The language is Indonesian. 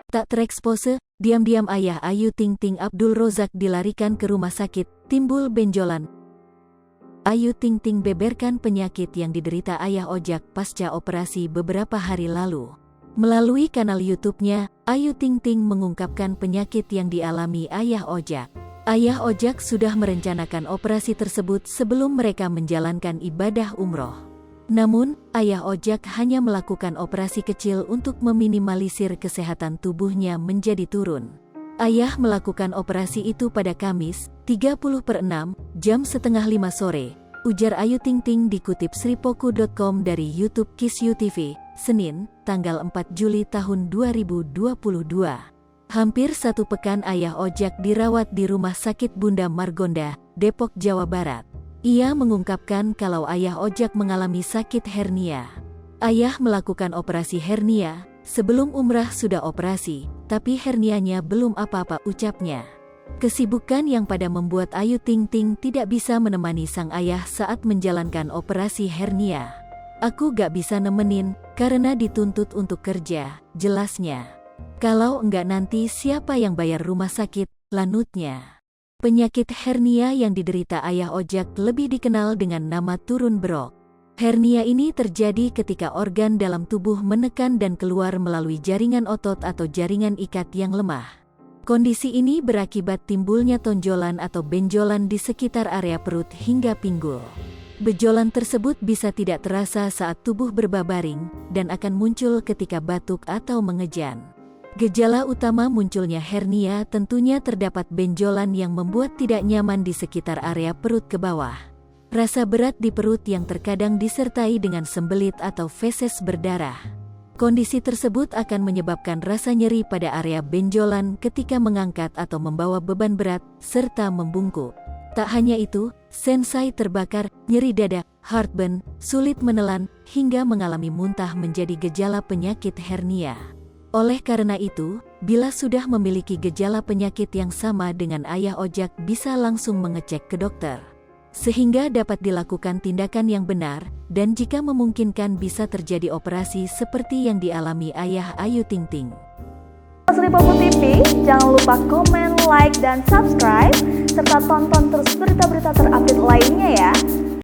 Tak terekspose, diam-diam ayah Ayu Ting Ting Abdul Rozak dilarikan ke rumah sakit, timbul benjolan. Ayu Ting Ting beberkan penyakit yang diderita ayah Ojak pasca operasi beberapa hari lalu. Melalui kanal YouTube-nya, Ayu Ting Ting mengungkapkan penyakit yang dialami ayah Ojak. Ayah Ojak sudah merencanakan operasi tersebut sebelum mereka menjalankan ibadah umroh. Namun, ayah Ojak hanya melakukan operasi kecil untuk meminimalisir kesehatan tubuhnya menjadi turun. Ayah melakukan operasi itu pada Kamis, 30/6, jam 4:30 sore, ujar Ayu Ting Ting dikutip sripoku.com dari YouTube Kiss You TV, Senin, tanggal 4 Juli tahun 2022. Hampir 1 pekan ayah Ojak dirawat di Rumah Sakit Bunda Margonda, Depok, Jawa Barat. Ia mengungkapkan kalau ayah Ojak mengalami sakit hernia. Ayah melakukan operasi hernia, sebelum umrah sudah operasi, tapi hernianya belum apa-apa, ucapnya. Kesibukan yang pada membuat Ayu Ting Ting tidak bisa menemani sang ayah saat menjalankan operasi hernia. Aku gak bisa nemenin, karena dituntut untuk kerja, jelasnya. Kalau enggak nanti siapa yang bayar rumah sakit, lanutnya. Penyakit hernia yang diderita ayah Ojak lebih dikenal dengan nama turun brok. Hernia ini terjadi ketika organ dalam tubuh menekan dan keluar melalui jaringan otot atau jaringan ikat yang lemah. Kondisi ini berakibat timbulnya tonjolan atau benjolan di sekitar area perut hingga pinggul. Benjolan tersebut bisa tidak terasa saat tubuh berbabaring, dan akan muncul ketika batuk atau mengejan. Gejala utama munculnya hernia tentunya terdapat benjolan yang membuat tidak nyaman di sekitar area perut ke bawah. Rasa berat di perut yang terkadang disertai dengan sembelit atau feses berdarah. Kondisi tersebut akan menyebabkan rasa nyeri pada area benjolan ketika mengangkat atau membawa beban berat, serta membungkuk. Tak hanya itu, sensai terbakar, nyeri dada, heartburn, sulit menelan, hingga mengalami muntah menjadi gejala penyakit hernia. Oleh karena itu, bila sudah memiliki gejala penyakit yang sama dengan ayah Ojak bisa langsung mengecek ke dokter. Sehingga dapat dilakukan tindakan yang benar, dan jika memungkinkan bisa terjadi operasi seperti yang dialami ayah Ayu Ting Ting. Sripoku TV, jangan lupa komen, like, dan subscribe, serta tonton terus berita-berita terupdate lainnya ya.